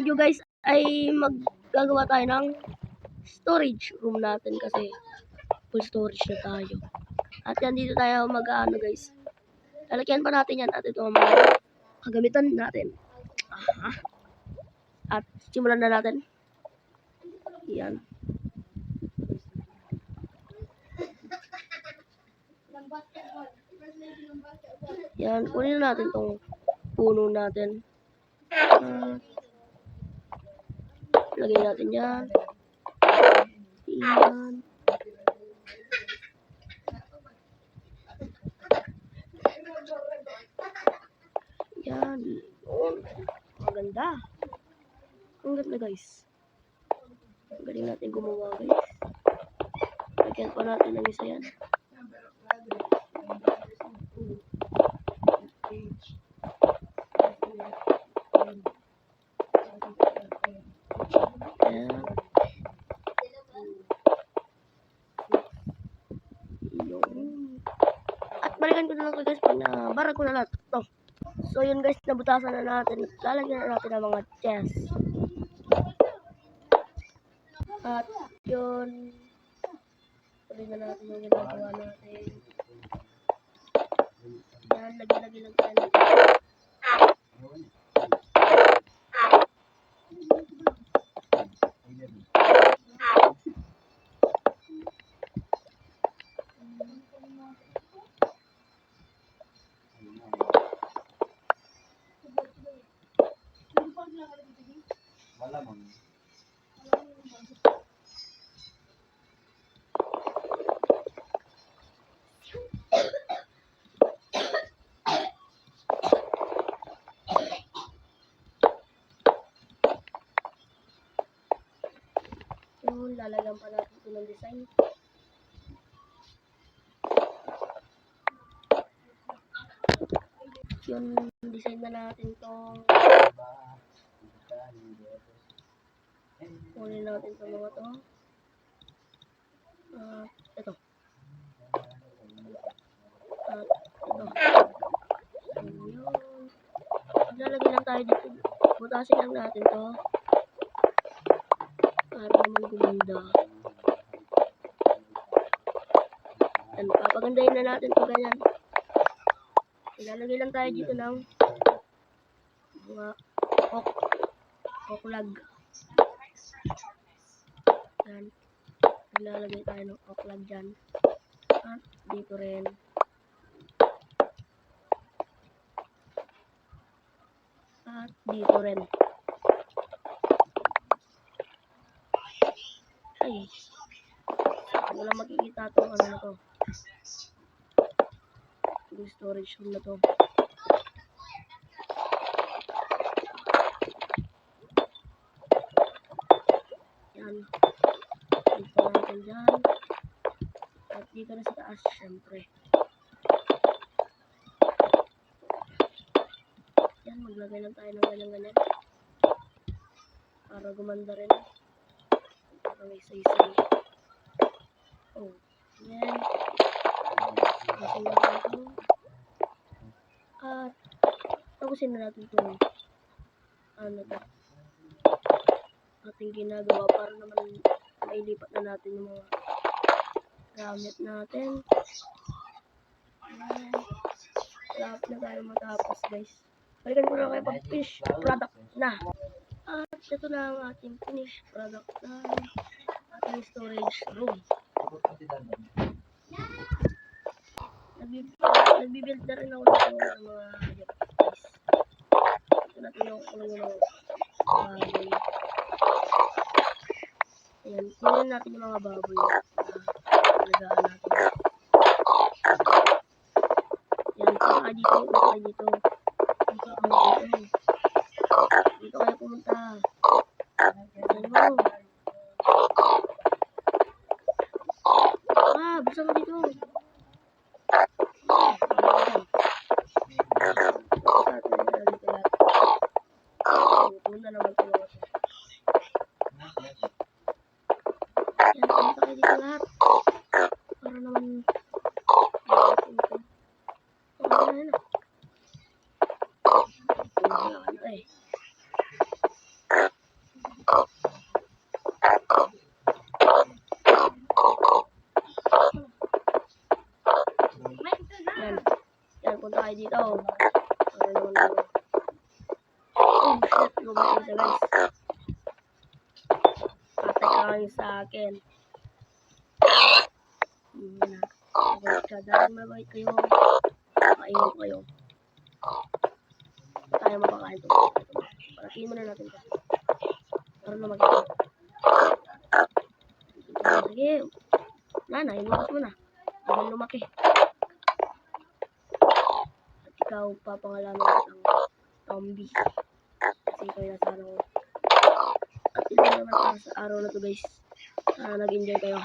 video guys ay maggagawa tayo ng storage room natin kasi full storage na tayo. At yan dito tayo mag-ano guys. Lalagyan pa natin yan at ito ang mga kagamitan natin. At simulan na natin. Yan. Yan, kunin natin tong puno natin. Lagay natin yan. Yan. Yan. Maganda. Ang ganda guys. Ang galing natin gumawa guys. Lagyan pa natin ng isa yan. Ayan. At balikan ko na lang ko guys pag nabara ko na lahat ito. So yun guys, nabutasan na natin. Lalagyan na natin ang mga chest. At yun, tuloy na natin yung ginagawa natin. Yan, lagi-lagi lang tayo natin. Yun, lalagyan pa natin ito ng design. Yun, design na natin itong kunin natin itong mga to. Ito. Ito. Yun. Lalagyan lang tayo dito. Butasin lang natin to. Para naman gumanda. Yan, papagandahin na natin ito ganyan. Ilalagay lang tayo dito ng mga oklag. Yan. Ilalagay tayo ng oklag dyan. At dito rin. At dito rin. Ay. Wala makikita itong ano na to. Yung storage room na to. Yan. Dito natin dyan. At dito na sa taas, syempre. Yan, maglagay lang tayo ng ganyan-ganyan. Para gumanda rin. Para may say-say. Oh, yan. Tapusin natin ito. At tapusin na natin ito. Ano ito? Ating ginagawa para naman mailipat na natin yung mga gamit natin. Ayan. Lapit na tayo matapos guys. Balikan ko na kayo pag finished product na. At ito na ang ating finished product na ating storage room. Nagbibuild na rin ako ng mga guys. Ito natin yung baboy. Ayan, kunin natin yung mga baboy na alagaan natin. Ayan, baka dito, baka dito. Dito kayo pumunta. Ayan mo. Basta mo dito. Punta naman ko lang ito. Yan, punta kayo dito lahat. Para naman Ayan na. dito. Ano naman ako. Oh shit, lumaki siya guys. Patay ka kayo sa akin. Na. Mabait ka. Dahil mabait kayo. Makaingat kayo. Tayo mapakain ito. Paratiin muna natin ito. Para na magiging. Sige. Wala na, inuwas mo na. Habang lumaki. At ikaw, papangalanan kitang Tombi. Kasi ikaw yung nasa araw. At ito naman para sa araw na to guys. Sana nag-enjoy kayo.